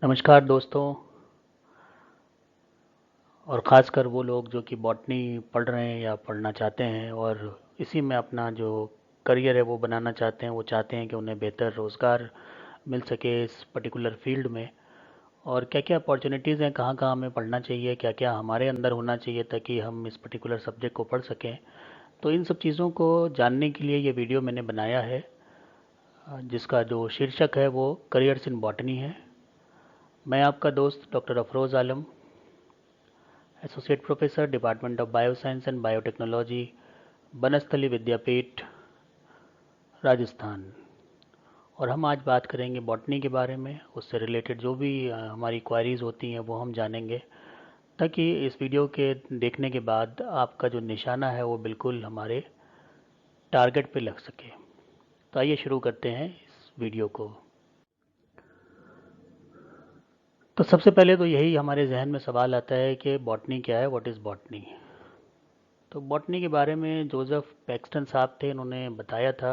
नमस्कार दोस्तों। और ख़ासकर वो लोग जो कि बॉटनी पढ़ रहे हैं या पढ़ना चाहते हैं और इसी में अपना जो करियर है वो बनाना चाहते हैं, वो चाहते हैं कि उन्हें बेहतर रोज़गार मिल सके इस पर्टिकुलर फील्ड में। और क्या क्या अपॉर्चुनिटीज़ हैं, कहाँ कहाँ हमें पढ़ना चाहिए, क्या क्या हमारे अंदर होना चाहिए ताकि हम इस पर्टिकुलर सब्जेक्ट को पढ़ सकें। तो इन सब चीज़ों को जानने के लिए ये वीडियो मैंने बनाया है, जिसका जो शीर्षक है वो करियर्स इन बॉटनी है। मैं आपका दोस्त doctor Afroz Alam, associate professor, department of bioscience and biotechnology, Banasthali Vidyapith, Rajasthan. और हम आज बात करेंगे बॉटनी के बारे में, उससे रिलेटेड जो भी हमारी क्वारीज होती हैं वो हम जानेंगे, ताकि इस वीडियो के देखने के बाद आपका जो निशाना है वो बिल्कुल हमारे टारगेट पे लग सके। तो आइए शुरू करते हैं इस वीडियो को। तो सबसे पहले तो यही हमारे जहन में सवाल आता है कि बॉटनी क्या है, व्हाट इज़ बॉटनी। तो बॉटनी के बारे में जोसेफ पैक्सटन साहब थे, इन्होंने बताया था।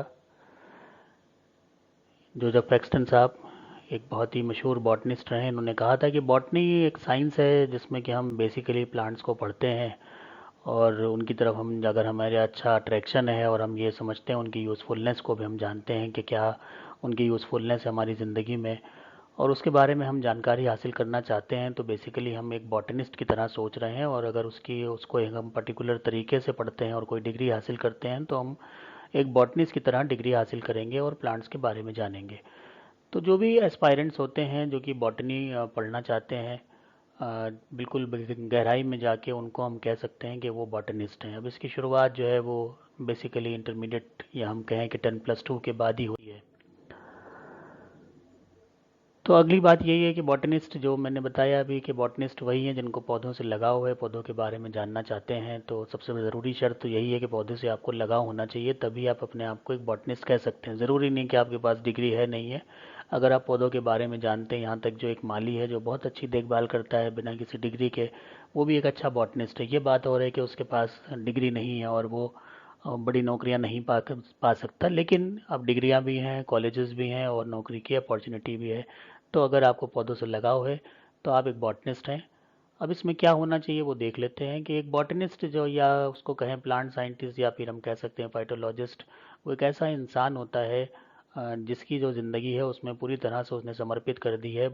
जोसेफ पैक्सटन साहब एक बहुत ही मशहूर बॉटनिस्ट रहे। इन्होंने कहा था कि बॉटनी एक साइंस है जिसमें कि हम बेसिकली प्लांट्स को पढ़ते हैं और उनकी तरफ हम अगर हमारे अच्छा अट्रैक्शन है और हम ये समझते हैं उनकी यूज़फुलनेस को भी हम जानते हैं कि क्या उनकी यूज़फुलनेस है हमारी ज़िंदगी में, और उसके बारे में हम जानकारी हासिल करना चाहते हैं, तो बेसिकली हम एक बॉटनिस्ट की तरह सोच रहे हैं। और अगर उसको हम पर्टिकुलर तरीके से पढ़ते हैं और कोई डिग्री हासिल करते हैं तो हम एक बॉटनिस्ट की तरह डिग्री हासिल करेंगे और प्लांट्स के बारे में जानेंगे। तो जो भी एस्पायरेंट्स होते हैं जो कि बॉटनी पढ़ना चाहते हैं, बिल्कुल गहराई में जाके उनको हम कह सकते हैं कि वो बॉटनिस्ट हैं। अब इसकी शुरुआत जो है वो बेसिकली इंटरमीडिएट या हम कहें कि 10+2 के बाद ही हुई है। तो अगली बात यही है कि बॉटनिस्ट, जो मैंने बताया अभी, कि बॉटनिस्ट वही हैं जिनको पौधों से लगाव है, पौधों के बारे में जानना चाहते हैं। तो सबसे ज़रूरी शर्त तो यही है कि पौधे से आपको लगाव होना चाहिए, तभी आप अपने आप को एक बॉटनिस्ट कह सकते हैं। ज़रूरी नहीं कि आपके पास डिग्री है नहीं है। अगर आप पौधों के बारे में जानते हैं, यहाँ तक जो एक माली है जो बहुत अच्छी देखभाल करता है बिना किसी डिग्री के, वो भी एक अच्छा बॉटनिस्ट है। ये बात और है कि उसके पास डिग्री नहीं है और वो बड़ी नौकरियां नहीं पा सकता, लेकिन अब डिग्रियां भी हैं, कॉलेजेस भी हैं और नौकरी की अपॉर्चुनिटी भी है। तो अगर आपको पौधों से लगाव है तो आप एक बॉटनिस्ट हैं। अब इसमें क्या होना चाहिए वो देख लेते हैं कि एक बॉटनिस्ट जो, या उसको कहें प्लांट साइंटिस्ट या फिर हम कह सकते हैं फाइटोलॉजिस्ट, वो एक ऐसा इंसान होता है जिसकी जो ज़िंदगी है उसमें पूरी तरह से उसने समर्पित कर दी है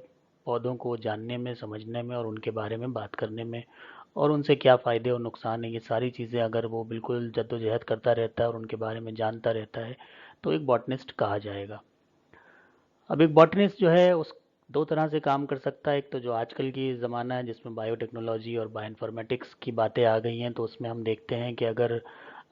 पौधों को जानने में, समझने में और उनके बारे में बात करने में, और उनसे क्या फ़ायदे और नुकसान है, ये सारी चीज़ें अगर वो बिल्कुल जद्दोजहद करता रहता है और उनके बारे में जानता रहता है तो एक बॉटनिस्ट कहा जाएगा। अब एक बॉटनिस्ट जो है उस दो तरह से काम कर सकता है। एक तो जो आजकल की ज़माना है जिसमें बायोटेक्नोलॉजी और बायोइन्फॉर्मेटिक्स की बातें आ गई हैं, तो उसमें हम देखते हैं कि अगर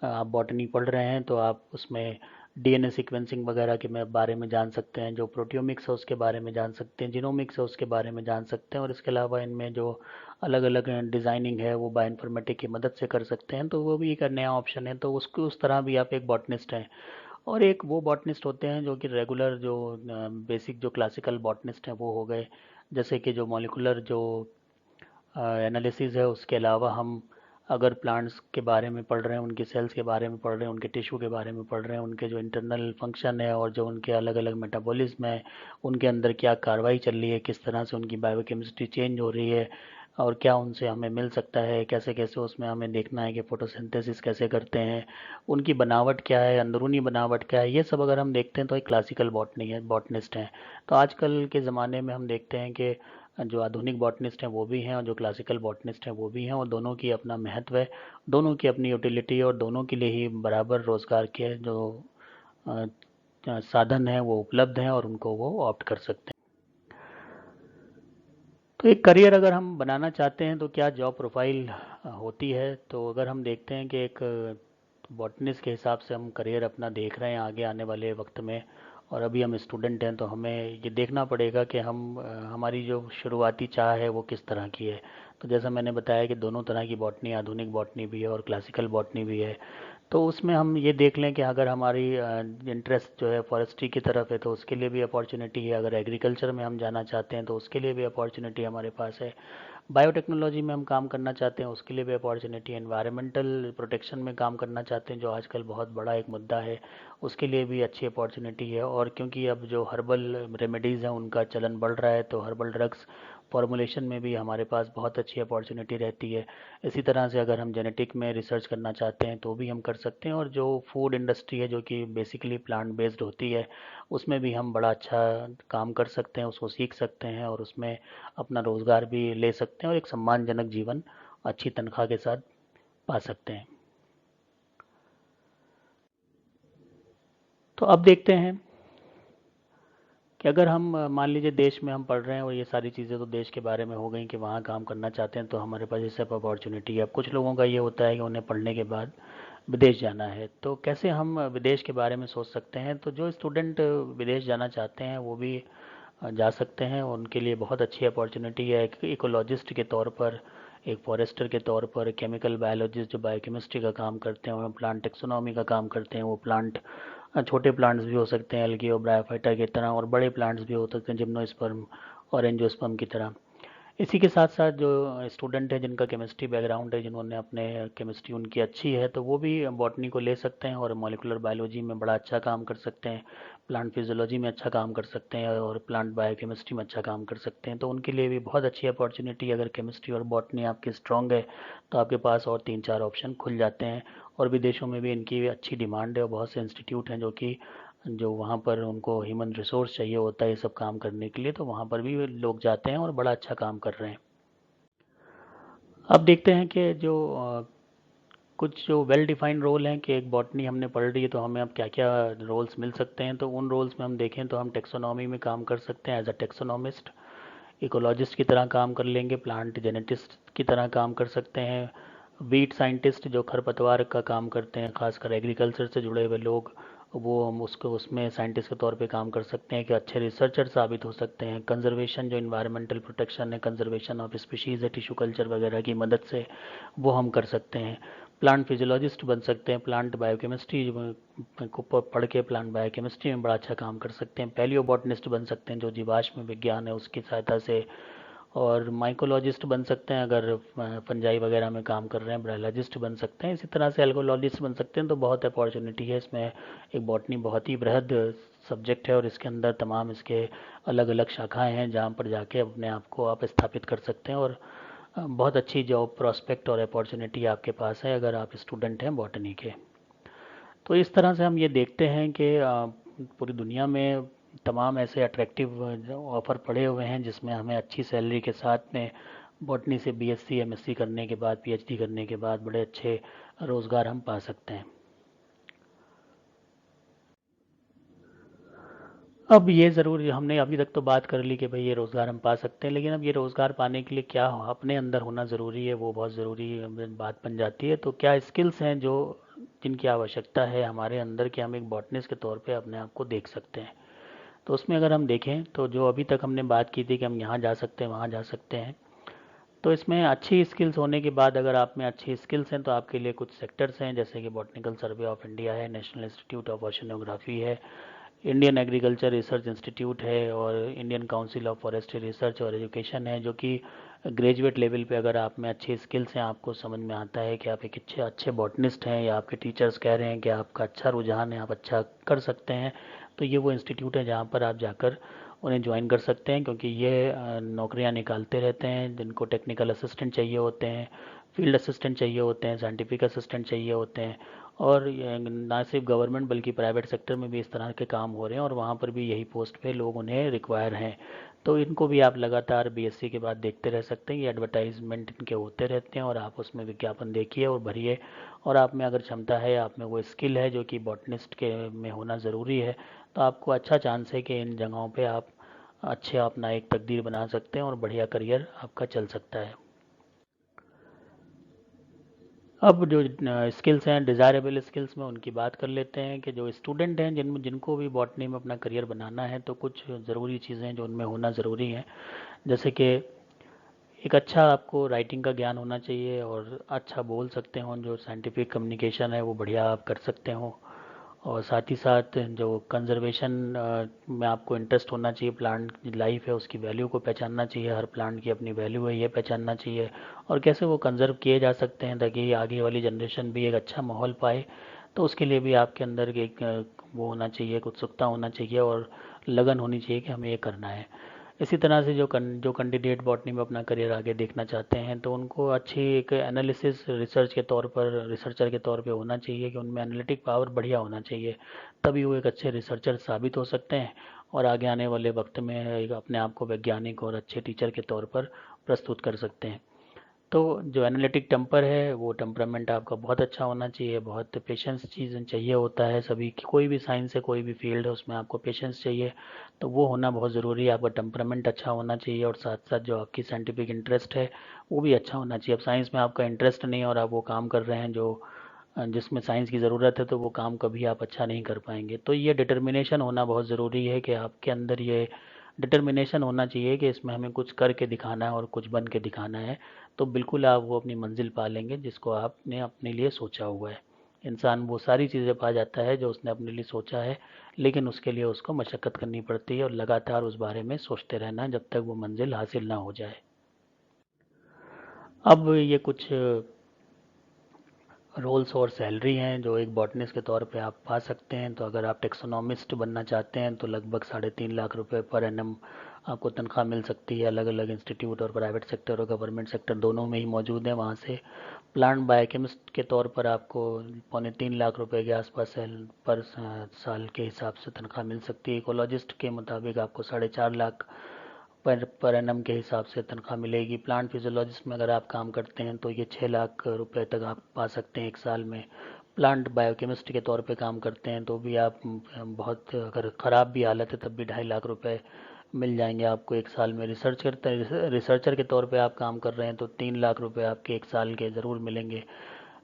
आप बॉटनी पढ़ रहे हैं तो आप उसमें डीएनए सीक्वेंसिंग वगैरह के बारे में जान सकते हैं, जो प्रोटियोमिक्स है उसके बारे में जान सकते हैं, जीनोमिक्स है उसके बारे में जान सकते हैं, और इसके अलावा इनमें जो अलग अलग डिज़ाइनिंग है वो बायोइन्फॉर्मेटिक की मदद से कर सकते हैं, तो वो भी एक नया ऑप्शन है। तो उसको उस तरह भी आप एक बॉटनिस्ट हैं। और एक वो बॉटनिस्ट होते हैं जो कि रेगुलर जो बेसिक जो क्लासिकल बॉटनिस्ट हैं वो हो गए, जैसे कि जो मॉलिकुलर जो एनालिसिस है उसके अलावा हम अगर प्लांट्स के बारे में पढ़ रहे हैं, उनके सेल्स के बारे में पढ़ रहे हैं, उनके टिश्यू के बारे में पढ़ रहे हैं, उनके जो इंटरनल फंक्शन है और जो उनके अलग अलग मेटाबॉलिज्म है, उनके अंदर क्या कार्रवाई चल रही है, किस तरह से उनकी बायोकेमिस्ट्री चेंज हो रही है और क्या उनसे हमें मिल सकता है, कैसे कैसे उसमें हमें देखना है कि फोटोसिंथेसिस कैसे करते हैं, उनकी बनावट क्या है, अंदरूनी बनावट क्या है, ये सब अगर हम देखते हैं तो एक क्लासिकल बॉटनी है, बॉटनिस्ट हैं। तो आजकल के ज़माने में हम देखते हैं कि जो आधुनिक बॉटनिस्ट हैं वो भी हैं और जो क्लासिकल बॉटनिस्ट हैं वो भी हैं, और दोनों की अपना महत्व है, दोनों की अपनी यूटिलिटी, और दोनों के लिए ही बराबर रोज़गार के जो अ, साधन हैं वो उपलब्ध हैं और उनको वो ऑप्ट कर सकते हैं। तो एक करियर अगर हम बनाना चाहते हैं तो क्या जॉब प्रोफाइल होती है। तो अगर हम देखते हैं कि एक बॉटनिस्ट के हिसाब से हम करियर अपना देख रहे हैं आगे आने वाले वक्त में, और अभी हम स्टूडेंट हैं, तो हमें ये देखना पड़ेगा कि हम हमारी जो शुरुआती चाह है वो किस तरह की है। तो जैसा मैंने बताया कि दोनों तरह की बॉटनी, आधुनिक बॉटनी भी है और क्लासिकल बॉटनी भी है। तो उसमें हम ये देख लें कि अगर हमारी इंटरेस्ट जो है फॉरेस्ट्री की तरफ है तो उसके लिए भी अपॉर्चुनिटी है, अगर एग्रीकल्चर में हम जाना चाहते हैं तो उसके लिए भी अपॉर्चुनिटी हमारे पास है। बायोटेक्नोलॉजी में हम काम करना चाहते हैं, उसके लिए भी अपॉर्चुनिटी है। एनवायरमेंटल प्रोटेक्शन में काम करना चाहते हैं, जो आजकल बहुत बड़ा एक मुद्दा है, उसके लिए भी अच्छी अपॉर्चुनिटी है। और क्योंकि अब जो हर्बल रेमेडीज़ हैं उनका चलन बढ़ रहा है, तो हर्बल ड्रग्स फॉर्मुलेशन में भी हमारे पास बहुत अच्छी अपॉर्चुनिटी रहती है। इसी तरह से अगर हम जेनेटिक में रिसर्च करना चाहते हैं तो भी हम कर सकते हैं। और जो फूड इंडस्ट्री है जो कि बेसिकली प्लांट बेस्ड होती है, उसमें भी हम बड़ा अच्छा काम कर सकते हैं, उसको सीख सकते हैं और उसमें अपना रोज़गार भी ले सकते हैं और एक सम्मानजनक जीवन अच्छी तनख्वाह के साथ पा सकते हैं। तो अब देखते हैं कि अगर हम मान लीजिए देश में हम पढ़ रहे हैं, और ये सारी चीज़ें तो देश के बारे में हो गई कि वहाँ काम करना चाहते हैं, तो हमारे पास ये सब अपॉर्चुनिटी है। अब कुछ लोगों का ये होता है कि उन्हें पढ़ने के बाद विदेश जाना है, तो कैसे हम विदेश के बारे में सोच सकते हैं। तो जो स्टूडेंट विदेश जाना चाहते हैं वो भी जा सकते हैं। उनके लिए बहुत अच्छी अपॉर्चुनिटी है, एक इकोलॉजिस्ट के तौर पर, एक फॉरेस्टर के तौर पर, केमिकल बायोलॉजिस्ट जो बायोकेमिस्ट्री का काम करते हैं और प्लांट टेक्सोनॉमी का काम करते हैं। वो प्लांट छोटे प्लांट्स भी हो सकते हैं एल्गी और ब्रायोफाइटा की तरह, और बड़े प्लांट्स भी हो सकते हैं जिम्नोस्पर्म और एंजियोस्पर्म की तरह। इसी के साथ साथ जो स्टूडेंट है जिनका केमिस्ट्री बैकग्राउंड है, जिन्होंने अपने केमिस्ट्री उनकी अच्छी है, तो वो भी बॉटनी को ले सकते हैं और मॉलिकुलर बायोलॉजी में बड़ा अच्छा काम कर सकते हैं, प्लांट फिजियोलॉजी में अच्छा काम कर सकते हैं और प्लांट बायोकेमिस्ट्री में अच्छा काम कर सकते हैं। तो उनके लिए भी बहुत अच्छी अपॉर्चुनिटी। अगर केमिस्ट्री और बॉटनी आपकी स्ट्रांग है तो आपके पास और 3-4 ऑप्शन खुल जाते हैं। और विदेशों में भी इनकी अच्छी डिमांड है और बहुत से इंस्टीट्यूट हैं जो वहाँ पर उनको ह्यूमन रिसोर्स चाहिए होता है ये सब काम करने के लिए, तो वहाँ पर भी लोग जाते हैं और बड़ा अच्छा काम कर रहे हैं। अब देखते हैं कि जो कुछ जो वेल डिफाइंड रोल हैं कि एक बॉटनी हमने पढ़ ली है तो हमें अब क्या क्या रोल्स मिल सकते हैं। तो उन रोल्स में हम देखें तो हम टेक्सोनॉमी में काम कर सकते हैं एज अ टेक्सोनॉमिस्ट, इकोलॉजिस्ट की तरह काम कर लेंगे, प्लांट जेनेटिस्ट की तरह काम कर सकते हैं, वीट साइंटिस्ट जो खरपतवार का काम करते हैं, खासकर एग्रीकल्चर से जुड़े हुए लोग, वो हम उसको उसमें साइंटिस्ट के तौर पे काम कर सकते हैं कि अच्छे रिसर्चर साबित हो सकते हैं। कंजर्वेशन जो इन्वायरमेंटल प्रोटेक्शन है, कंजर्वेशन ऑफ स्पीशीज़ है टिश्यू कल्चर वगैरह की मदद से, वो हम कर सकते हैं। प्लांट फिजियोलॉजिस्ट बन सकते हैं, प्लांट बायोकेमिस्ट्री को पढ़ के प्लांट बायोकेमिस्ट्री में बड़ा अच्छा काम कर सकते हैं। पैलियो बॉटनिस्ट बन सकते हैं जो जीवाश्म विज्ञान है उसकी सहायता से, और माइकोलॉजिस्ट बन सकते हैं अगर फंजाई वगैरह में काम कर रहे हैं, ब्रायोलॉजिस्ट बन सकते हैं, इसी तरह से एल्गोलॉजिस्ट बन सकते हैं। तो बहुत अपॉर्चुनिटी है इसमें। एक बॉटनी बहुत ही बृहद सब्जेक्ट है और इसके अंदर तमाम इसके अलग अलग शाखाएं हैं जहाँ पर जाके अपने आप को आप स्थापित कर सकते हैं। और बहुत अच्छी जॉब प्रॉस्पेक्ट और अपॉर्चुनिटी आपके पास है अगर आप स्टूडेंट हैं बॉटनी के। तो इस तरह से हम ये देखते हैं कि पूरी दुनिया में तमाम ऐसे अट्रैक्टिव ऑफ़र पड़े हुए हैं जिसमें हमें अच्छी सैलरी के साथ में बॉटनी से बीएससी एमएससी करने के बाद, पीएचडी करने के बाद बड़े अच्छे रोज़गार हम पा सकते हैं। अब ये ज़रूर, हमने अभी तक तो बात कर ली कि भाई ये रोज़गार हम पा सकते हैं, लेकिन अब ये रोज़गार पाने के लिए क्या अपने अंदर होना ज़रूरी है, वो बहुत ज़रूरी बात बन जाती है। तो क्या स्किल्स हैं जो जिनकी आवश्यकता है हमारे अंदर कि हम एक बॉटनिस्ट के तौर पे अपने आप को देख सकते हैं। तो उसमें अगर हम देखें तो जो अभी तक हमने बात की थी कि हम यहाँ जा सकते हैं, वहाँ जा सकते हैं, तो इसमें अच्छी स्किल्स होने के बाद, अगर आप में अच्छी स्किल्स हैं तो आपके लिए कुछ सेक्टर्स हैं जैसे कि बॉटनिकल सर्वे ऑफ इंडिया है, नेशनल इंस्टीट्यूट ऑफ ओशनोग्राफी है, इंडियन एग्रीकल्चर रिसर्च इंस्टीट्यूट है, और Indian council of forestry research और एजुकेशन है, जो कि ग्रेजुएट लेवल पे अगर आप में अच्छी स्किल्स हैं, आपको समझ में आता है कि आप एक अच्छे अच्छे बॉटनिस्ट हैं या आपके टीचर्स कह रहे हैं कि आपका अच्छा रुझान है, आप अच्छा कर सकते हैं, तो ये वो इंस्टीट्यूट है जहाँ पर आप जाकर उन्हें ज्वाइन कर सकते हैं। क्योंकि ये नौकरियाँ निकालते रहते हैं जिनको टेक्निकल असिस्टेंट चाहिए होते हैं, फील्ड असिस्टेंट चाहिए होते हैं, साइंटिफिक असिस्टेंट चाहिए होते हैं। और ना सिर्फ गवर्नमेंट बल्कि प्राइवेट सेक्टर में भी इस तरह के काम हो रहे हैं और वहाँ पर भी यही पोस्ट पे लोग उन्हें रिक्वायर हैं। तो इनको भी आप लगातार बीएससी के बाद देखते रह सकते हैं, ये एडवर्टाइजमेंट इनके होते रहते हैं और आप उसमें विज्ञापन देखिए और भरिए। और आप में अगर क्षमता है, आप में वो स्किल है जो कि बॉटनिस्ट के में होना ज़रूरी है, तो आपको अच्छा चांस है कि इन जगहों पे आप अच्छे अपना एक तकदीर बना सकते हैं और बढ़िया करियर आपका चल सकता है। अब जो स्किल्स हैं, डिज़ायरेबल स्किल्स में उनकी बात कर लेते हैं कि जो स्टूडेंट हैं जिनको भी बॉटनी में अपना करियर बनाना है, तो कुछ ज़रूरी चीज़ें हैं जो उनमें होना ज़रूरी हैं। जैसे कि एक अच्छा आपको राइटिंग का ज्ञान होना चाहिए और अच्छा बोल सकते हो, जो साइंटिफिक कम्युनिकेशन है वो बढ़िया आप कर सकते हो। और साथ ही साथ जो कंजर्वेशन में आपको इंटरेस्ट होना चाहिए, प्लांट की लाइफ है उसकी वैल्यू को पहचानना चाहिए, हर प्लांट की अपनी वैल्यू है ये पहचानना चाहिए, और कैसे वो कंजर्व किए जा सकते हैं ताकि आगे वाली जनरेशन भी एक अच्छा माहौल पाए। तो उसके लिए भी आपके अंदर एक वो होना चाहिए, एक उत्सुकता होना चाहिए और लगन होनी चाहिए कि हमें ये करना है। इसी तरह से जो कैंडिडेट बॉटनी में अपना करियर आगे देखना चाहते हैं तो उनको अच्छी एक एनालिसिस रिसर्च के तौर पर, रिसर्चर के तौर पे होना चाहिए कि उनमें एनालिटिक पावर बढ़िया होना चाहिए, तभी वो एक अच्छे रिसर्चर साबित हो सकते हैं और आगे आने वाले वक्त में एक अपने आप को वैज्ञानिक और अच्छे टीचर के तौर पर प्रस्तुत कर सकते हैं। तो जो एनालिटिक टेम्पर है वो टेम्परामेंट आपका बहुत अच्छा होना चाहिए, बहुत पेशेंस चीज़ चाहिए होता है सभी की, कोई भी साइंस है कोई भी फील्ड है उसमें आपको पेशेंस चाहिए, तो वो होना बहुत ज़रूरी है। आपका टेम्परामेंट अच्छा होना चाहिए और साथ साथ जो आपकी साइंटिफिक इंटरेस्ट है वो भी अच्छा होना चाहिए। अब साइंस में आपका इंटरेस्ट नहीं है और आप वो काम कर रहे हैं जो जिसमें साइंस की ज़रूरत है, तो वो काम कभी आप अच्छा नहीं कर पाएंगे। तो ये डिटर्मिनेशन होना बहुत ज़रूरी है कि आपके अंदर ये डिटर्मिनेशन होना चाहिए कि इसमें हमें कुछ करके दिखाना है और कुछ बन के दिखाना है, तो बिल्कुल आप वो अपनी मंजिल पा लेंगे जिसको आपने अपने लिए सोचा हुआ है। इंसान वो सारी चीज़ें पा जाता है जो उसने अपने लिए सोचा है, लेकिन उसके लिए उसको मशक्क़त करनी पड़ती है और लगातार उस बारे में सोचते रहना जब तक वो मंजिल हासिल ना हो जाए। अब ये कुछ रोल्स और सैलरी हैं जो एक बॉटनिस्ट के तौर पे आप पा सकते हैं। तो अगर आप टेक्सोनोमिस्ट बनना चाहते हैं तो लगभग 3.5 लाख रुपए पर एनम आपको तनख्वाह मिल सकती है। अलग अलग इंस्टीट्यूट और प्राइवेट सेक्टर और गवर्नमेंट सेक्टर दोनों में ही मौजूद है वहाँ से। प्लांट बायोकेमिस्ट के तौर पर आपको 2.25 लाख रुपए के आसपास पर साल के हिसाब से तनख्वाह मिल सकती है। इकोलॉजिस्ट के मुताबिक आपको 4.5 लाख पर एनम के हिसाब से तनख्वाह मिलेगी। प्लांट फिजियोलॉजिस्ट में अगर आप काम करते हैं तो ये 6 लाख रुपए तक आप पा सकते हैं एक साल में। प्लांट बायोकेमिस्ट के तौर पे काम करते हैं तो भी आप बहुत, अगर ख़राब भी हालत है तब भी 2.5 लाख रुपए मिल जाएंगे आपको एक साल में। रिसर्चर के तौर पे आप काम कर रहे हैं तो 3 लाख रुपए आपके एक साल के ज़रूर मिलेंगे।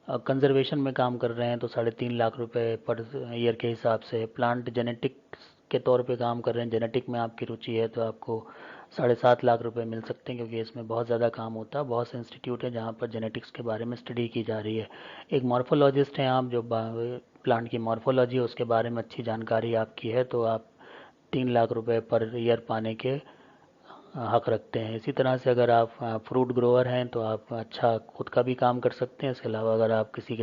कंजर्वेशन में काम कर रहे हैं तो 3.5 लाख रुपए पर ईयर के हिसाब से। प्लांट जेनेटिक्स के तौर पे काम कर रहे हैं, जेनेटिक में आपकी रुचि है, तो आपको 7.5 लाख रुपए मिल सकते हैं क्योंकि इसमें बहुत ज़्यादा काम होता है। बहुत से इंस्टीट्यूट हैं जहाँ पर जेनेटिक्स के बारे में स्टडी की जा रही है। एक मॉर्फोलॉजिस्ट हैं आप, जो प्लांट की मॉर्फोलॉजी है उसके बारे में अच्छी जानकारी आपकी है, तो आप 3 लाख रुपए पर ईयर पाने के हक रखते हैं। इसी तरह से अगर आप फ्रूट ग्रोअर हैं तो आप अच्छा खुद का भी काम कर सकते हैं। इसके अलावा अगर आप किसी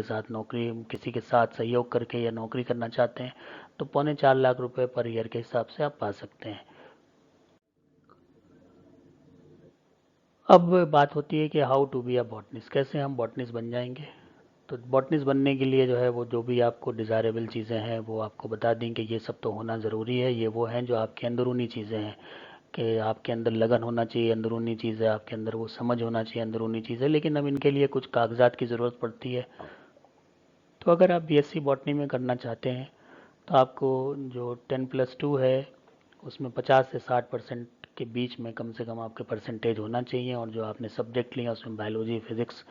के साथ सहयोग करके या नौकरी करना चाहते हैं तो 3.25 लाख रुपए पर ईयर के हिसाब से आप पा सकते हैं। अब बात होती है कि how to be a botanist, कैसे हम बॉटनिस्ट बन जाएंगे। तो बॉटनिस्ट बनने के लिए जो है वो जो भी आपको डिज़ायरेबल चीज़ें हैं वो आपको बता दें कि ये सब तो होना ज़रूरी है। ये वो हैं जो आपके अंदरूनी चीज़ें हैं, कि आपके अंदर लगन होना चाहिए, अंदरूनी चीज़ है आपके अंदर, वो समझ होना चाहिए अंदरूनी चीज़ है। लेकिन अब इनके लिए कुछ कागजात की ज़रूरत पड़ती है। तो अगर आप बीएससी बॉटनी में करना चाहते हैं तो आपको जो 10+2 है उसमें 50 से 60% के बीच में कम से कम आपके परसेंटेज होना चाहिए, और जो आपने सब्जेक्ट लिया उसमें बायोलॉजी, फिज़िक्स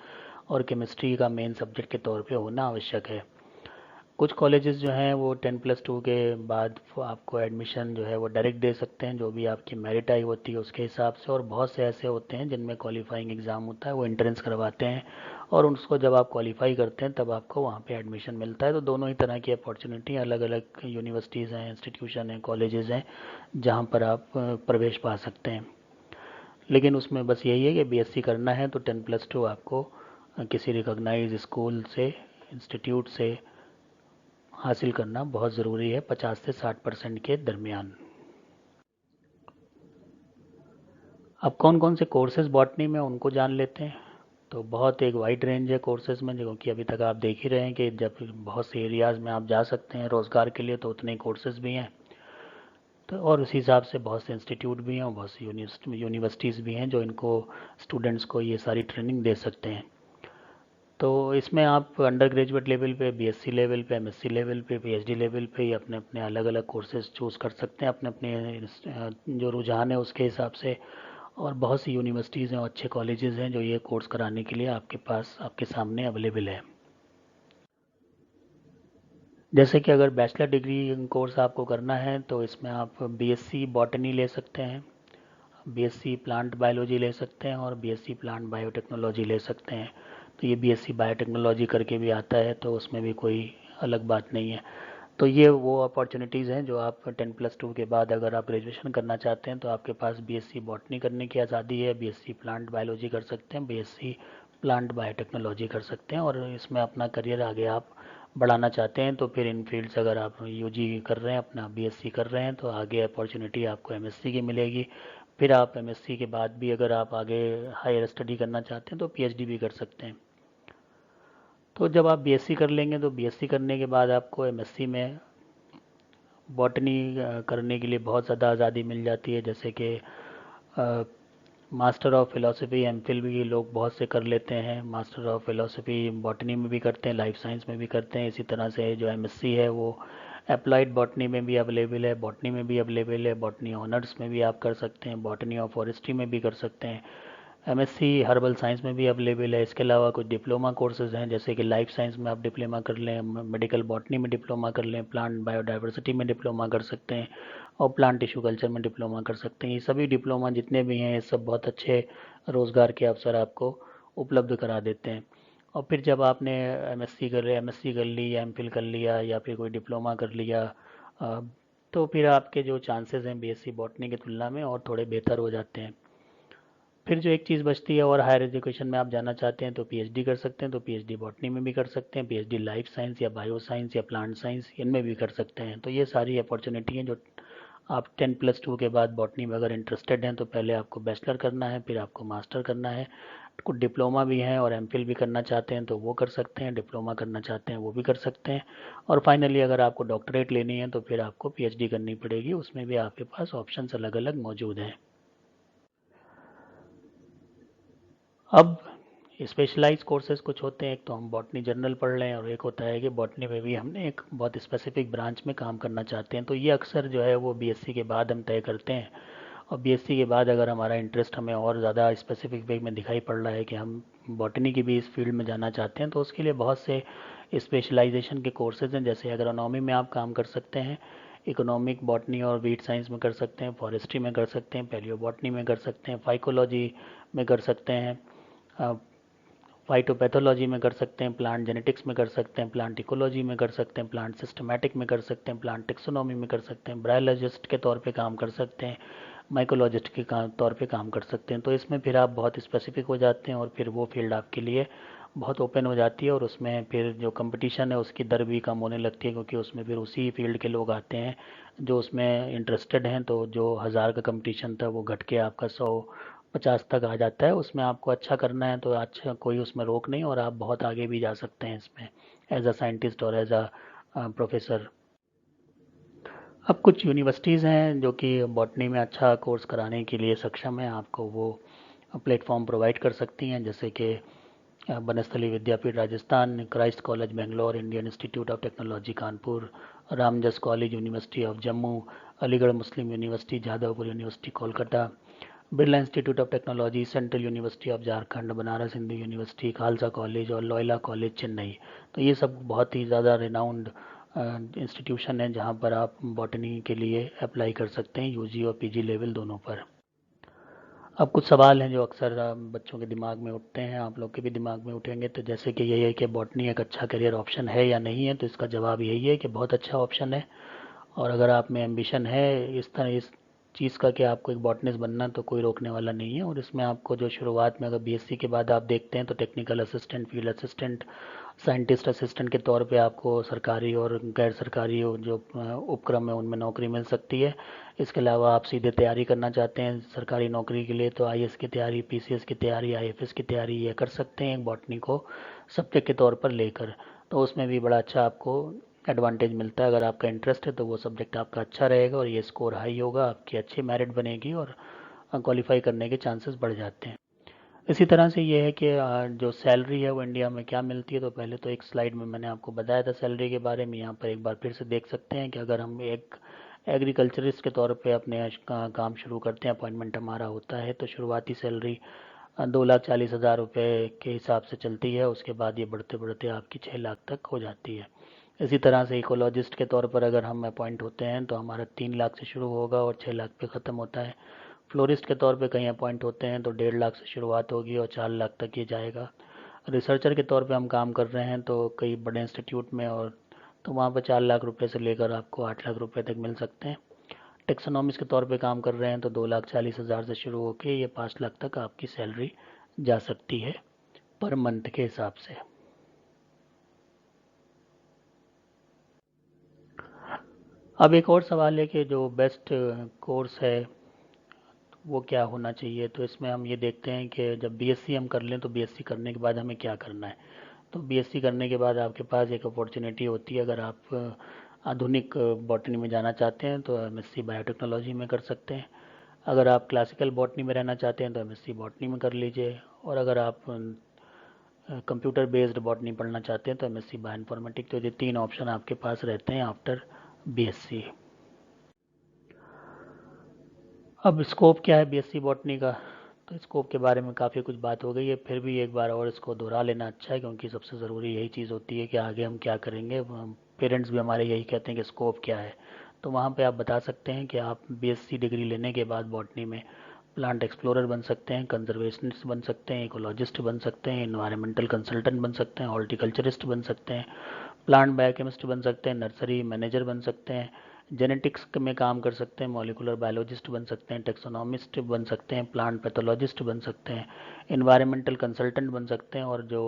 और केमिस्ट्री का मेन सब्जेक्ट के तौर पे होना आवश्यक है। कुछ कॉलेजेस जो हैं वो 10+2 के बाद आपको एडमिशन जो है वो डायरेक्ट दे सकते हैं, जो भी आपकी मेरिट आई होती है उसके हिसाब से। और बहुत से ऐसे होते हैं जिनमें क्वालिफाइंग एग्ज़ाम होता है, वो एंट्रेंस करवाते हैं और उसको जब आप क्वालिफाई करते हैं तब आपको वहाँ पे एडमिशन मिलता है। तो दोनों ही तरह की अपॉर्चुनिटी, अलग अलग यूनिवर्सिटीज़ हैं, इंस्टीट्यूशन हैं, कॉलेजेस हैं जहाँ पर आप प्रवेश पा सकते हैं। लेकिन उसमें बस यही है कि बीएससी करना है तो 10+2 आपको किसी रिकॉग्नाइज स्कूल से, इंस्टीट्यूट से हासिल करना बहुत ज़रूरी है, 50 से 60% के दरमियान। अब कौन कौन से कोर्सेज बॉटनी में उनको जान लेते हैं। तो बहुत एक वाइड रेंज है कोर्सेज में, जो कि अभी तक आप देख ही रहे हैं कि जब बहुत से एरियाज़ में आप जा सकते हैं रोज़गार के लिए तो उतने कोर्सेज भी हैं। तो और उसी हिसाब से बहुत से इंस्टीट्यूट भी हैं और बहुत सी यूनिवर्सिटीज़ भी हैं जो इनको स्टूडेंट्स को ये सारी ट्रेनिंग दे सकते हैं। तो इसमें आप अंडर ग्रेजुएट लेवल पे, बीएससी लेवल पे, एमएससी लेवल पे, पीएचडी लेवल पे ही अपने अपने अलग अलग कोर्सेज चूज़ कर सकते हैं अपने अपने जो रुझान है उसके हिसाब से। और बहुत सी यूनिवर्सिटीज़ हैं और अच्छे कॉलेजेस हैं जो ये कोर्स कराने के लिए आपके पास, आपके सामने अवेलेबल है। जैसे कि अगर बैचलर डिग्री कोर्स आपको करना है तो इसमें आप बीएससी बॉटनी ले सकते हैं, बीएससी प्लांट बायोलॉजी ले सकते हैं और बीएससी प्लांट बायोटेक्नोलॉजी ले सकते हैं। तो ये बीएससी बायोटेक्नोलॉजी करके भी आता है तो उसमें भी कोई अलग बात नहीं है। तो ये वो अपॉर्चुनिटीज़ हैं जो आप 10+2 के बाद अगर आप ग्रेजुएशन करना चाहते हैं तो आपके पास बीएससी बॉटनी करने की आज़ादी है, बीएससी प्लांट बायोलॉजी कर सकते हैं, बीएससी प्लांट बायोटेक्नोलॉजी कर सकते हैं, और इसमें अपना करियर आगे आप बढ़ाना चाहते हैं तो फिर इन फील्ड्स अगर आप यूजी कर रहे हैं, अपना बीएससी कर रहे हैं, तो आगे अपॉर्चुनिटी आपको एमएससी की मिलेगी। फिर आप एमएससी के बाद भी अगर आप आगे हायर स्टडी करना चाहते हैं तो पीएचडी भी कर सकते हैं। तो जब आप बीएससी कर लेंगे तो बीएससी करने के बाद आपको एमएससी में बॉटनी करने के लिए बहुत ज़्यादा आज़ादी मिल जाती है, जैसे कि मास्टर ऑफ फिलोसफी एमफिल भी लोग बहुत से कर लेते हैं। मास्टर ऑफ फिलोसफी बॉटनी में भी करते हैं, लाइफ साइंस में भी करते हैं। इसी तरह से जो एमएससी है वो अप्लाइड बॉटनी में भी अवेलेबल है, बॉटनी में भी अवेलेबल है, बॉटनी ऑनर्स में भी आप कर सकते हैं, बॉटनी ऑफ फॉरेस्ट्री में भी कर सकते हैं, एमएससी हर्बल साइंस में भी अवेलेबल है। इसके अलावा कुछ डिप्लोमा कोर्सेज हैं, जैसे कि लाइफ साइंस में आप डिप्लोमा कर लें, मेडिकल बॉटनी में डिप्लोमा कर लें, प्लांट बायोडाइवर्सिटी में डिप्लोमा कर सकते हैं, और प्लांट टिश्यू कल्चर में डिप्लोमा कर सकते हैं। ये सभी डिप्लोमा जितने भी हैं ये सब बहुत अच्छे रोज़गार के अवसर आपको उपलब्ध करा देते हैं। और फिर जब आपने एमएससी कर ली या एमफिल कर लिया या फिर कोई डिप्लोमा कर लिया, अ, तो फिर आपके जो चांसेस हैं बीएससी बॉटनी की तुलना में और थोड़े बेहतर हो जाते हैं। फिर जो एक चीज़ बचती है, और हायर एजुकेशन में आप जाना चाहते हैं तो पीएचडी कर सकते हैं, तो पीएचडी बॉटनी में भी कर सकते हैं, पीएचडी लाइफ साइंस या बायो साइंस या प्लांट साइंस इनमें भी कर सकते हैं। तो ये सारी अपॉर्चुनिटी हैं जो आप 10+2 के बाद बॉटनी में अगर इंटरेस्टेड हैं तो पहले आपको बैचलर करना है, फिर आपको मास्टर करना है। कुछ डिप्लोमा भी हैं, और एमफिल भी करना चाहते हैं तो वो कर सकते हैं, डिप्लोमा करना चाहते हैं वो भी कर सकते हैं। और फाइनली अगर आपको डॉक्टरेट लेनी है तो फिर आपको पीएचडी करनी पड़ेगी, उसमें भी आपके पास ऑप्शंस अलग अलग मौजूद हैं। अब स्पेशलाइज कोर्सेज कुछ होते हैं, एक तो हम बॉटनी जनरल पढ़ रहे हैं और एक होता है कि बॉटनी में भी हमने एक बहुत स्पेसिफिक ब्रांच में काम करना चाहते हैं। तो ये अक्सर जो है वो बीएससी के बाद हम तय करते हैं, और बीएससी के बाद अगर हमारा इंटरेस्ट हमें और ज़्यादा स्पेसिफिक वे में दिखाई पड़ रहा है कि हम बॉटनी की भी इस फील्ड में जाना चाहते हैं, तो उसके लिए बहुत से स्पेशलाइजेशन के कोर्सेज हैं। जैसे एग्रोनॉमी में आप काम कर सकते हैं, इकोनॉमिक बॉटनी और वीट साइंस में कर सकते हैं, फॉरेस्ट्री में कर सकते हैं, पैलियो बॉटनी में कर सकते हैं, फाइकोलॉजी में कर सकते हैं, फाइटोपैथोलॉजी में कर सकते हैं, प्लांट जेनेटिक्स में कर सकते हैं, प्लांट इकोलॉजी में कर सकते हैं, प्लांट सिस्टमैटिक में कर सकते हैं, प्लांट टेक्सोनॉमी में कर सकते हैं, ब्रायोलॉजिस्ट के तौर पे काम कर सकते हैं, माइकोलॉजिस्ट के तौर पे काम कर सकते हैं। तो इसमें फिर आप बहुत स्पेसिफिक हो जाते हैं और फिर वो फील्ड आपके लिए बहुत ओपन हो जाती है, और उसमें फिर जो कंपटीशन है उसकी दर भी कम होने लगती है, क्योंकि उसमें फिर उसी फील्ड के लोग आते हैं जो उसमें इंटरेस्टेड हैं। तो जो 1000 का कंपटीशन था वो घट के आपका 150 तक आ जाता है। उसमें आपको अच्छा करना है तो अच्छा, कोई उसमें रोक नहीं, और आप बहुत आगे भी जा सकते हैं इसमें एज अ साइंटिस्ट और एज अ प्रोफेसर। अब कुछ यूनिवर्सिटीज़ हैं जो कि बॉटनी में अच्छा कोर्स कराने के लिए सक्षम हैं, आपको वो प्लेटफॉर्म प्रोवाइड कर सकती हैं, जैसे कि Banasthali Vidyapith Rajasthan, Christ college Bangalore, Indian institute of technology Kanpur, Ramjas college university of Jammu, Aligarh Muslim university, Jadavpur university Kolkata, Birla institute of technology, central university of Jharkhand, Banaras Hindu university, Khalsa college और लॉयला कॉलेज चेन्नई। तो ये सब बहुत ही ज़्यादा रिनाउंड इंस्टीट्यूशन है जहाँ पर आप बॉटनी के लिए अप्लाई कर सकते हैं, यूजी और पीजी लेवल दोनों पर। अब कुछ सवाल हैं जो अक्सर बच्चों के दिमाग में उठते हैं, आप लोग के भी दिमाग में उठेंगे। तो जैसे कि यही है कि बॉटनी एक अच्छा करियर ऑप्शन है या नहीं है, तो इसका जवाब यही है कि बहुत अच्छा ऑप्शन है। और अगर आप में एम्बिशन है इस चीज़ का कि आपको एक बॉटनिस्ट बनना, तो कोई रोकने वाला नहीं है। और इसमें आपको जो शुरुआत में अगर बीएससी के बाद आप देखते हैं तो technical assistant, field assistant, scientist assistant के तौर पे आपको सरकारी और गैर सरकारी जो उपक्रम है उनमें नौकरी मिल सकती है। इसके अलावा आप सीधे तैयारी करना चाहते हैं सरकारी नौकरी के लिए, तो आईएएस की तैयारी, पीसीएस की तैयारी, आईएफएस की तैयारी ये कर सकते हैं एक बॉटनी को सब्जेक्ट के तौर पर लेकर। तो उसमें भी बड़ा अच्छा आपको एडवांटेज मिलता है। अगर आपका इंटरेस्ट है तो वो सब्जेक्ट आपका अच्छा रहेगा और ये स्कोर हाई होगा, आपकी अच्छी मेरिट बनेगी और क्वालिफाई करने के चांसेस बढ़ जाते हैं। इसी तरह से ये है कि जो सैलरी है वो इंडिया में क्या मिलती है, तो पहले तो एक स्लाइड में मैंने आपको बताया था सैलरी के बारे में। यहाँ पर एक बार फिर से देख सकते हैं कि अगर हम एक एग्रीकल्चरिस्ट के तौर पे अपने काम शुरू करते हैं, अपॉइंटमेंट हमारा होता है, तो शुरुआती सैलरी 2,40,000 रुपये के हिसाब से चलती है। उसके बाद ये बढ़ते बढ़ते आपकी 6 लाख तक हो जाती है। इसी तरह से इकोलॉजिस्ट के तौर पर अगर हम अपॉइंट होते हैं तो हमारा 3 लाख से शुरू होगा और 6 लाख पे ख़त्म होता है। फ्लोरिस्ट के तौर पे कहीं अपॉइंट होते हैं तो 1.5 लाख से शुरुआत होगी और 4 लाख तक ये जाएगा। रिसर्चर के तौर पे हम काम कर रहे हैं तो कई बड़े इंस्टीट्यूट में और तो वहाँ पर 4 लाख रुपए से लेकर आपको 8 लाख रुपए तक मिल सकते हैं। टेक्सोनॉमिस्ट के तौर पे काम कर रहे हैं तो 2,40,000 से शुरू होकर ये 5 लाख तक आपकी सैलरी जा सकती है पर मंथ के हिसाब से। अब एक और सवाल है कि जो बेस्ट कोर्स है वो क्या होना चाहिए। तो इसमें हम ये देखते हैं कि जब बीएससी हम कर लें तो बीएससी करने के बाद हमें क्या करना है। तो बीएससी करने के बाद आपके पास एक अपॉर्चुनिटी होती है, अगर आप आधुनिक बॉटनी में जाना चाहते हैं तो एमएससी बायोटेक्नोलॉजी में कर सकते हैं। अगर आप क्लासिकल बॉटनी में रहना चाहते हैं तो एमएससी बॉटनी में कर लीजिए। और अगर आप कंप्यूटर बेस्ड बॉटनी पढ़ना चाहते हैं तो एमएससी बायोइन्फॉर्मेटिक। तो ये 3 ऑप्शन आपके पास रहते हैं आफ्टर बीएससी। अब स्कोप क्या है बीएससी बॉटनी का। तो स्कोप के बारे में काफ़ी कुछ बात हो गई है, फिर भी एक बार और इसको दोहरा लेना अच्छा है, क्योंकि सबसे ज़रूरी यही चीज़ होती है कि आगे हम क्या करेंगे। पेरेंट्स भी हमारे यही कहते हैं कि स्कोप क्या है। तो वहाँ पे आप बता सकते हैं कि आप बीएससी डिग्री लेने के बाद बॉटनी में प्लांट एक्सप्लोरर बन सकते हैं, कंजर्वेशनिस्ट बन सकते हैं, इकोलॉजिस्ट बन सकते हैं, इन्वायरमेंटल कंसल्टेंट बन सकते हैं, हॉर्टिकल्चरिस्ट बन सकते हैं, प्लांट बायोकेमिस्ट बन सकते हैं, नर्सरी मैनेजर बन सकते हैं, जेनेटिक्स में काम कर सकते हैं, मॉलिकुलर बायोलॉजिस्ट बन सकते हैं, टेक्सोनॉमिस्ट बन सकते हैं, प्लांट पैथोलॉजिस्ट बन सकते हैं, इन्वायरमेंटल कंसल्टेंट बन सकते हैं, और जो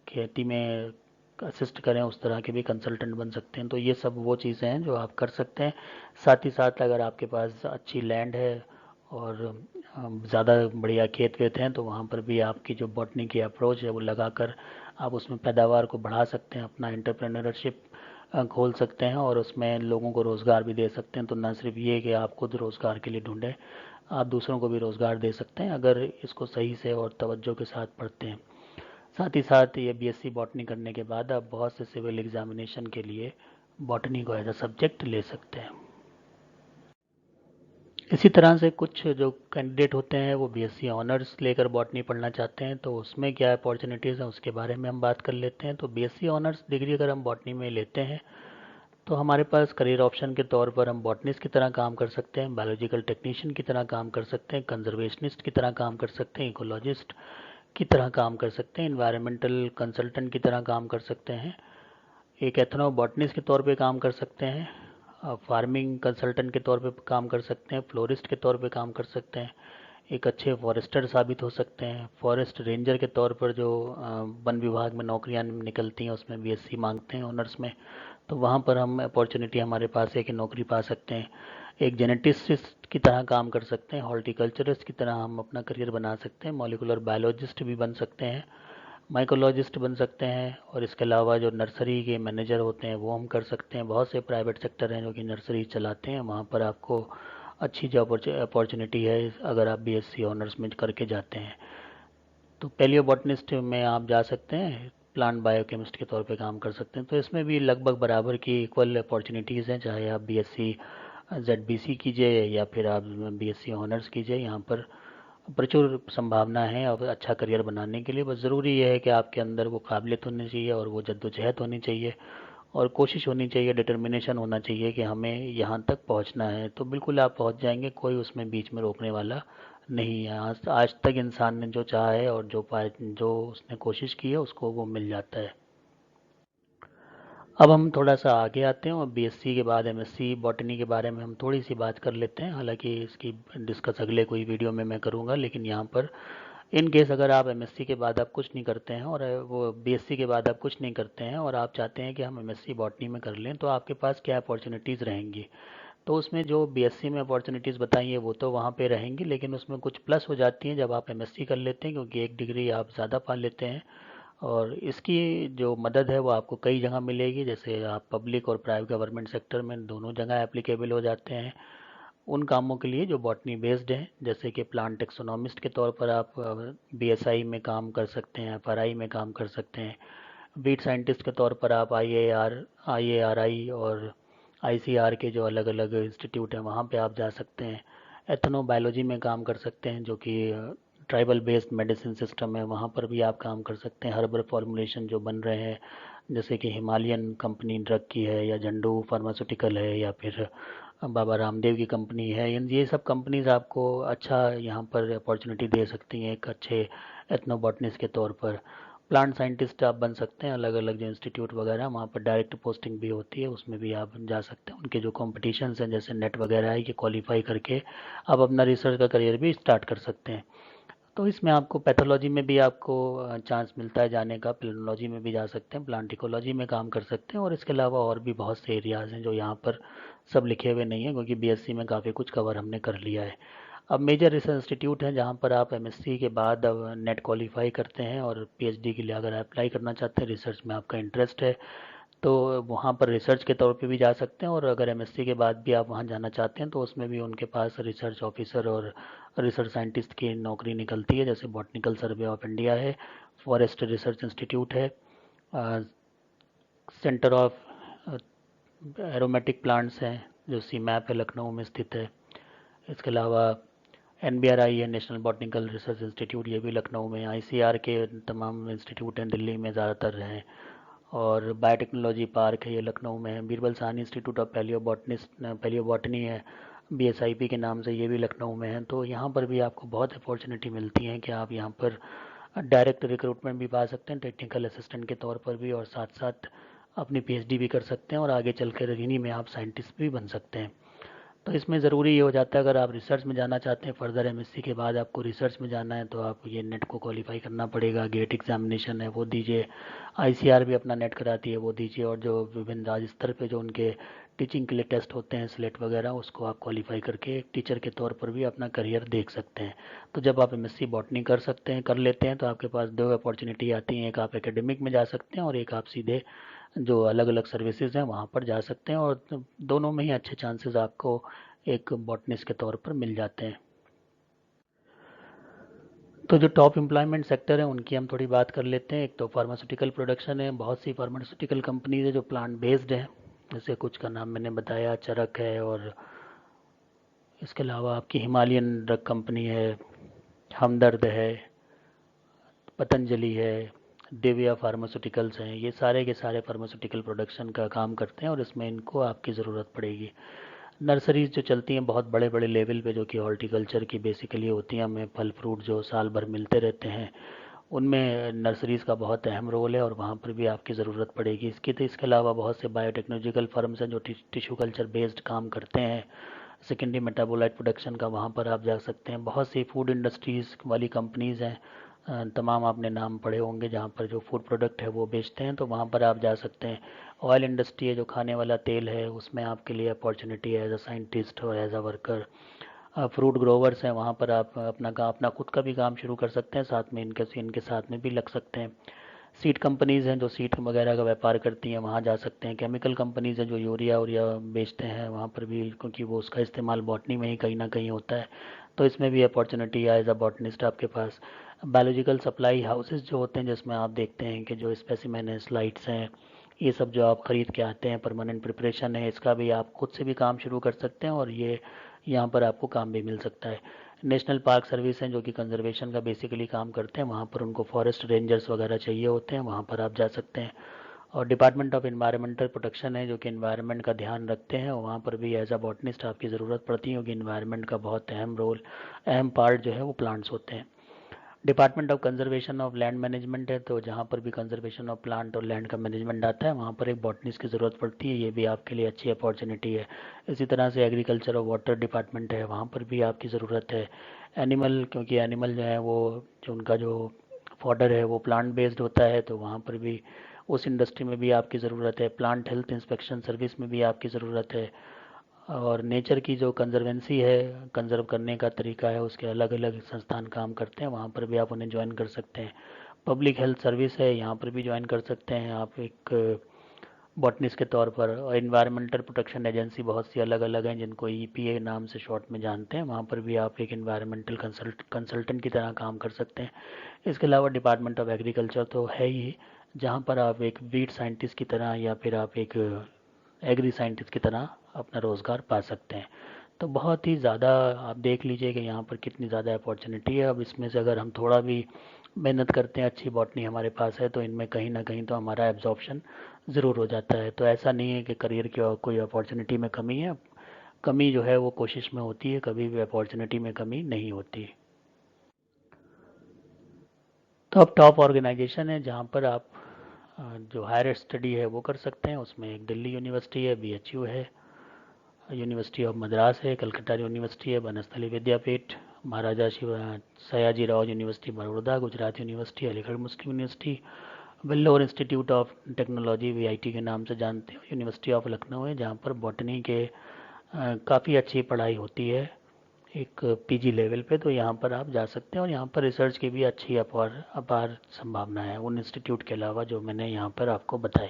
खेती में असिस्ट करें उस तरह के भी कंसल्टेंट बन सकते हैं। तो ये सब वो चीज़ें हैं जो आप कर सकते हैं। साथ ही साथ अगर आपके पास अच्छी लैंड है और ज़्यादा बढ़िया खेत वेत हैं तो वहाँ पर भी आपकी जो बॉटनी की अप्रोच है वो लगाकर आप उसमें पैदावार को बढ़ा सकते हैं, अपना एंटरप्रेन्योरशिप खोल सकते हैं और उसमें लोगों को रोज़गार भी दे सकते हैं। तो न सिर्फ ये कि आप खुद रोज़गार के लिए ढूंढें, आप दूसरों को भी रोज़गार दे सकते हैं अगर इसको सही से और तवज्जो के साथ पढ़ते हैं। साथ ही साथ ये बीएससी बॉटनी करने के बाद आप बहुत से सिविल एग्जामिनेशन के लिए बॉटनी को एज अ सब्जेक्ट ले सकते हैं। इसी तरह से कुछ जो कैंडिडेट होते हैं वो बीएससी ऑनर्स लेकर बॉटनी पढ़ना चाहते हैं, तो उसमें क्या अपॉर्चुनिटीज़ हैं उसके बारे में हम बात कर लेते हैं। तो बीएससी ऑनर्स डिग्री अगर हम बॉटनी में लेते हैं तो हमारे पास करियर ऑप्शन के तौर पर हम बॉटनिस्ट की तरह काम कर सकते हैं, बायोलॉजिकल टेक्नीशियन की तरह काम कर सकते हैं, कंजर्वेशनिस्ट की तरह काम कर सकते हैं, इकोलॉजिस्ट की तरह काम कर सकते हैं, इन्वायरमेंटल कंसल्टेंट की तरह काम कर सकते हैं, एक एथनो बॉटनिस्ट के तौर पे काम कर सकते हैं, फार्मिंग कंसल्टेंट के तौर पे काम कर सकते हैं, फ्लोरिस्ट के तौर पे काम कर सकते हैं, एक अच्छे फॉरेस्टर साबित हो सकते हैं, फॉरेस्ट रेंजर के तौर पर जो वन विभाग में नौकरियां निकलती हैं उसमें बीएससी मांगते हैं ऑनर्स में, तो वहाँ पर हम अपॉर्चुनिटी हमारे पास है कि नौकरी पा सकते हैं। एक जेनेटिस्ट की तरह काम कर सकते हैं, हॉर्टिकल्चरिस्ट की तरह हम अपना करियर बना सकते हैं, मॉलिकुलर बायोलॉजिस्ट भी बन सकते हैं, माइकोलॉजिस्ट बन सकते हैं, और इसके अलावा जो नर्सरी के मैनेजर होते हैं वो हम कर सकते हैं। बहुत से प्राइवेट सेक्टर हैं जो कि नर्सरी चलाते हैं, वहाँ पर आपको अच्छी जॉब अपॉर्चुनिटी है अगर आप बीएससी ऑनर्स में करके जाते हैं। तो पैलियोबॉटनिस्ट में आप जा सकते हैं, प्लांट बायोकेमिस्ट के तौर पे काम कर सकते हैं। तो इसमें भी लगभग बराबर की इक्वल अपॉर्चुनिटीज़ हैं, चाहे आप बीएससी जेडबीसी कीजिए या फिर आप बीएससी ऑनर्स कीजिए। यहाँ पर प्रचुर संभावना है और अच्छा करियर बनाने के लिए। बस ज़रूरी ये है कि आपके अंदर वो काबिलियत होनी चाहिए और वो जद्दोजहद होनी चाहिए और कोशिश होनी चाहिए, डिटर्मिनेशन होना चाहिए कि हमें यहाँ तक पहुँचना है। तो बिल्कुल आप पहुँच जाएंगे, कोई उसमें बीच में रोकने वाला नहीं है। आज तक इंसान ने जो चाहा है और जो उसने कोशिश की है उसको वो मिल जाता है। अब हम थोड़ा सा आगे आते हैं और बीएससी के बाद एमएससी बॉटनी के बारे में हम थोड़ी सी बात कर लेते हैं। हालांकि इसकी डिस्कस अगले कोई वीडियो में मैं करूंगा, लेकिन यहाँ पर इन केस अगर आप एमएससी के बाद आप कुछ नहीं करते हैं और वो बीएससी के बाद आप कुछ नहीं करते हैं और आप चाहते हैं कि हम एमएससी बॉटनी में कर लें, तो आपके पास क्या अपॉर्चुनिटीज़ रहेंगी। तो उसमें जो बीएससी में अपॉर्चुनिटीज़ बताई है वो तो वहाँ पे रहेंगी, लेकिन उसमें कुछ प्लस हो जाती हैं जब आप एमएससी कर लेते हैं, क्योंकि एक डिग्री आप ज़्यादा पा लेते हैं और इसकी जो मदद है वो आपको कई जगह मिलेगी। जैसे आप पब्लिक और प्राइवेट गवर्नमेंट सेक्टर में दोनों जगह एप्लीकेबल हो जाते हैं उन कामों के लिए जो बॉटनी बेस्ड हैं। जैसे कि प्लांट टेक्सोनॉमिस्ट के तौर पर आप बीएसआई में काम कर सकते हैं, एफआरआई में काम कर सकते हैं। वीट साइंटिस्ट के तौर पर आप आईएआरआई और आईसीआर के जो अलग अलग इंस्टीट्यूट हैं वहाँ पे आप जा सकते हैं। एथनोबायोलॉजी में काम कर सकते हैं जो कि ट्राइबल बेस्ड मेडिसिन सिस्टम है, वहाँ पर भी आप काम कर सकते हैं। हर्बल फॉर्मुलेशन जो बन रहे हैं जैसे कि हिमालयन कंपनी ड्रग की है या जंडू फार्मास्यूटिकल है या फिर बाबा रामदेव की कंपनी है, ये सब कंपनीज आपको अच्छा यहाँ पर अपॉर्चुनिटी दे सकती हैं एक अच्छे एथनोबॉटनिस्ट के तौर पर। प्लांट साइंटिस्ट आप बन सकते हैं। अलग अलग जो इंस्टीट्यूट वगैरह वहाँ पर डायरेक्ट पोस्टिंग भी होती है, उसमें भी आप जा सकते हैं। उनके जो कॉम्पिटिशन्स हैं जैसे नेट वगैरह है, ये क्वालिफाई करके आप अपना रिसर्च का करियर भी स्टार्ट कर सकते हैं। तो इसमें आपको पैथोलॉजी में भी आपको चांस मिलता है जाने का, प्लानोलॉजी में भी जा सकते हैं, प्लांट इकोलॉजी में काम कर सकते हैं, और इसके अलावा और भी बहुत से एरियाज़ हैं जो यहाँ पर सब लिखे हुए नहीं हैं, क्योंकि बीएससी में काफ़ी कुछ कवर हमने कर लिया है। अब मेजर रिसर्च इंस्टीट्यूट हैं जहाँ पर आप एमएससी के बाद अब नेट क्वालिफाई करते हैं और पीएचडी के लिए अगर अप्लाई करना चाहते हैं, रिसर्च में आपका इंटरेस्ट है, तो वहाँ पर रिसर्च के तौर पे भी जा सकते हैं। और अगर एमएससी के बाद भी आप वहाँ जाना चाहते हैं तो उसमें भी उनके पास रिसर्च ऑफिसर और रिसर्च साइंटिस्ट की नौकरी निकलती है। जैसे बॉटनिकल सर्वे ऑफ इंडिया है, फॉरेस्ट रिसर्च इंस्टीट्यूट है, सेंटर ऑफ एरोमेटिक प्लांट्स हैं जो सीमैप है, लखनऊ में स्थित है। इसके अलावा एनबीआरआई है, नेशनल बॉटनिकल रिसर्च इंस्टीट्यूट, ये भी लखनऊ में। आईसीआर के तमाम इंस्टीट्यूट हैं दिल्ली में ज़्यादातर हैं। और बायोटेक्नोलॉजी पार्क है, ये लखनऊ में है। Birbal Sahni institute of palaeobotany है, बीएसआईपी के नाम से, ये भी लखनऊ में है। तो यहाँ पर भी आपको बहुत अपॉर्चुनिटी मिलती हैं कि आप यहाँ पर डायरेक्ट रिक्रूटमेंट भी पा सकते हैं टेक्निकल असिस्टेंट के तौर पर भी, और साथ साथ अपनी पीएचडी भी कर सकते हैं, और आगे चल कर इन्हीं में आप साइंटिस्ट भी बन सकते हैं। तो इसमें ज़रूरी ये हो जाता है, अगर आप रिसर्च में जाना चाहते हैं, फर्दर एमएससी के बाद आपको रिसर्च में जाना है, तो आप ये नेट को क्वालिफाई करना पड़ेगा। गेट एग्जामिनेशन है वो दीजिए, आईसीआर भी अपना नेट कराती है वो दीजिए, और जो विभिन्न राज्य स्तर पे जो उनके टीचिंग के लिए टेस्ट होते हैं, स्लेट वगैरह, उसको आप क्वालिफाई करके एक टीचर के तौर पर भी अपना करियर देख सकते हैं। तो जब आप एमएससी बॉटनी कर लेते हैं, तो आपके पास दो अपॉर्चुनिटी आती हैं। एक आप एकेडमिक में जा सकते हैं, और एक आप सीधे जो अलग अलग सर्विसेज हैं वहाँ पर जा सकते हैं, और दोनों में ही अच्छे चांसेस आपको एक बॉटनिस्ट के तौर पर मिल जाते हैं। तो जो टॉप एम्प्लॉयमेंट सेक्टर है उनकी हम थोड़ी बात कर लेते हैं। एक तो फार्मास्यूटिकल प्रोडक्शन है, बहुत सी फार्मास्यूटिकल कंपनीज है जो प्लांट बेस्ड है, जैसे कुछ का नाम मैंने बताया, चरक है, और इसके अलावा आपकी हिमालयन ड्रग कंपनी है, हमदर्द है, पतंजलि है, दिव्या फार्मास्यूटिकल्स हैं। ये सारे के सारे फार्मास्यूटिकल प्रोडक्शन का काम करते हैं, और इसमें इनको आपकी ज़रूरत पड़ेगी। नर्सरीज जो चलती हैं बहुत बड़े बड़े लेवल पे, जो कि हॉर्टिकल्चर की बेसिकली होती हैं, हमें फल फ्रूट जो साल भर मिलते रहते हैं, उनमें नर्सरीज़ का बहुत अहम रोल है, और वहाँ पर भी आपकी ज़रूरत पड़ेगी। इसके अलावा बहुत से बायोटेक्नोलॉजिकल फर्म्स हैं जो टिश्यू कल्चर बेस्ड काम करते हैं, सेकेंडरी मेटाबोलाइट प्रोडक्शन का, वहाँ पर आप जा सकते हैं। बहुत सी फूड इंडस्ट्रीज़ वाली कंपनीज़ हैं, तमाम आपने नाम पढ़े होंगे, जहाँ पर जो फूड प्रोडक्ट है वो बेचते हैं, तो वहाँ पर आप जा सकते हैं। ऑयल इंडस्ट्री है, जो खाने वाला तेल है, उसमें आपके लिए अपॉर्चुनिटी है एज अ साइंटिस्ट और as a worker. Fruit growers हैं, वहाँ पर आप अपना खुद का भी काम शुरू कर सकते हैं, साथ में इनके साथ में भी लग सकते हैं। सीड कंपनीज़ हैं जो सीड वगैरह का व्यापार करती हैं, वहाँ जा सकते हैं। केमिकल कंपनीज़ हैं जो यूरिया उरिया बेचते हैं, वहाँ पर भी, क्योंकि वो उसका इस्तेमाल बॉटनी में ही कहीं ना कहीं होता है, तो इसमें भी अपॉर्चुनिटी है एज अ बॉटनिस्ट आपके पास। बायोलॉजिकल सप्लाई हाउसेज जो होते हैं, जिसमें आप देखते हैं कि जो स्पेसिमेन है, स्लाइड्स हैं, ये सब जो आप ख़रीद के आते हैं, परमानेंट प्रिपरेशन है, इसका भी आप खुद से भी काम शुरू कर सकते हैं, और ये यहाँ पर आपको काम भी मिल सकता है। नेशनल पार्क सर्विस हैं जो कि कंजर्वेशन का बेसिकली काम करते हैं, वहाँ पर उनको फॉरेस्ट रेंजर्स वगैरह चाहिए होते हैं, वहाँ पर आप जा सकते हैं। और डिपार्टमेंट ऑफ इन्वायरमेंटल प्रोटेक्शन है जो कि इन्वायरमेंट का ध्यान रखते हैं, और वहाँ पर भी एज अ बॉटनिस्ट आपकी ज़रूरत पड़ती है, क्योंकि इन्वायरमेंट का बहुत अहम पार्ट जो है वो प्लांट्स होते हैं। Department of conservation of land management है, तो जहाँ पर भी कंजर्वेशन ऑफ प्लांट और लैंड का मैनेजमेंट आता है, वहाँ पर एक बॉटनिस्ट की ज़रूरत पड़ती है, ये भी आपके लिए अच्छी अपॉर्चुनिटी है। इसी तरह से एग्रीकल्चर और वाटर डिपार्टमेंट है, वहाँ पर भी आपकी ज़रूरत है। एनिमल, क्योंकि एनिमल जो है वो, जो उनका जो फॉडर है वो प्लांट बेस्ड होता है, तो वहाँ पर भी उस इंडस्ट्री में भी आपकी ज़रूरत है। प्लांट हेल्थ इंस्पेक्शन सर्विस में भी आपकी ज़रूरत है। और नेचर की जो कंजर्वेंसी है, कंजर्व करने का तरीका है, उसके अलग अलग संस्थान काम करते हैं, वहाँ पर भी आप उन्हें ज्वाइन कर सकते हैं। पब्लिक हेल्थ सर्विस है, यहाँ पर भी ज्वाइन कर सकते हैं आप एक बॉटनिस्ट के तौर पर। और इन्वायरमेंटल प्रोटेक्शन एजेंसी बहुत सी अलग अलग हैं, जिनको ईपीए नाम से शॉर्ट में जानते हैं, वहाँ पर भी आप एक इन्वायरमेंटल कंसल्टेंट की तरह काम कर सकते हैं। इसके अलावा डिपार्टमेंट ऑफ एग्रीकल्चर तो है ही, जहाँ पर आप एक वीड साइंटिस्ट की तरह, या फिर आप एक एग्री साइंटिस्ट की तरह अपना रोज़गार पा सकते हैं। तो बहुत ही ज़्यादा आप देख लीजिए कि यहाँ पर कितनी ज़्यादा अपॉर्चुनिटी है। अब इसमें से अगर हम थोड़ा भी मेहनत करते हैं, अच्छी बॉटनी हमारे पास है, तो इनमें कहीं ना कहीं तो हमारा एब्जॉर्प्शन ज़रूर हो जाता है। तो ऐसा नहीं है कि करियर की और कोई अपॉर्चुनिटी में कमी है। कमी जो है वो कोशिश में होती है, कभी भी अपॉर्चुनिटी में कमी नहीं होती। तो अब टॉप ऑर्गेनाइजेशन है जहाँ पर आप जो हायर स्टडी है वो कर सकते हैं। उसमें एक दिल्ली यूनिवर्सिटी है, BHU है, यूनिवर्सिटी ऑफ मद्रास है, कलकत्ता यूनिवर्सिटी है, Banasthali Vidyapith, Maharaja Sayaji Rao university Baroda, Gujarat university, Aligarh Muslim university, Vellore institute of technology VIT के नाम से जानते हो, यूनिवर्सिटी ऑफ लखनऊ है जहाँ पर बॉटनी के काफ़ी अच्छी पढ़ाई होती है एक PG लेवल पे। तो यहाँ पर आप जा सकते हैं और यहाँ पर रिसर्च की भी अच्छी अपार अपार संभावना है उन इंस्टीट्यूट के अलावा जो मैंने यहाँ पर आपको बताई।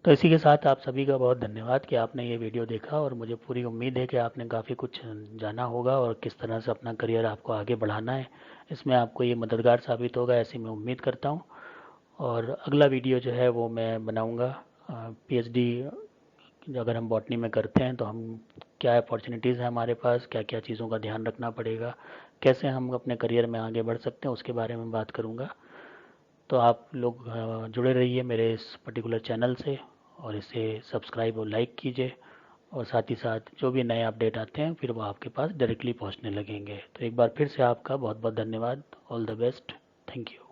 तो इसी के साथ आप सभी का बहुत धन्यवाद कि आपने ये वीडियो देखा और मुझे पूरी उम्मीद है कि आपने काफ़ी कुछ जाना होगा और किस तरह से अपना करियर आपको आगे बढ़ाना है इसमें आपको ये मददगार साबित होगा ऐसी मैं उम्मीद करता हूँ। और अगला वीडियो जो है वो मैं बनाऊँगा PhD अगर हम बॉटनी में करते हैं तो हम क्या अपॉर्चुनिटीज़ हैं हमारे पास, क्या क्या चीज़ों का ध्यान रखना पड़ेगा, कैसे हम अपने करियर में आगे बढ़ सकते हैं उसके बारे में बात करूँगा। तो आप लोग जुड़े रहिए मेरे इस पर्टिकुलर चैनल से और इसे सब्सक्राइब और लाइक कीजिए और साथ ही साथ जो भी नए अपडेट आते हैं फिर वो आपके पास डायरेक्टली पहुंचने लगेंगे। तो एक बार फिर से आपका बहुत बहुत धन्यवाद। All the best. Thank you.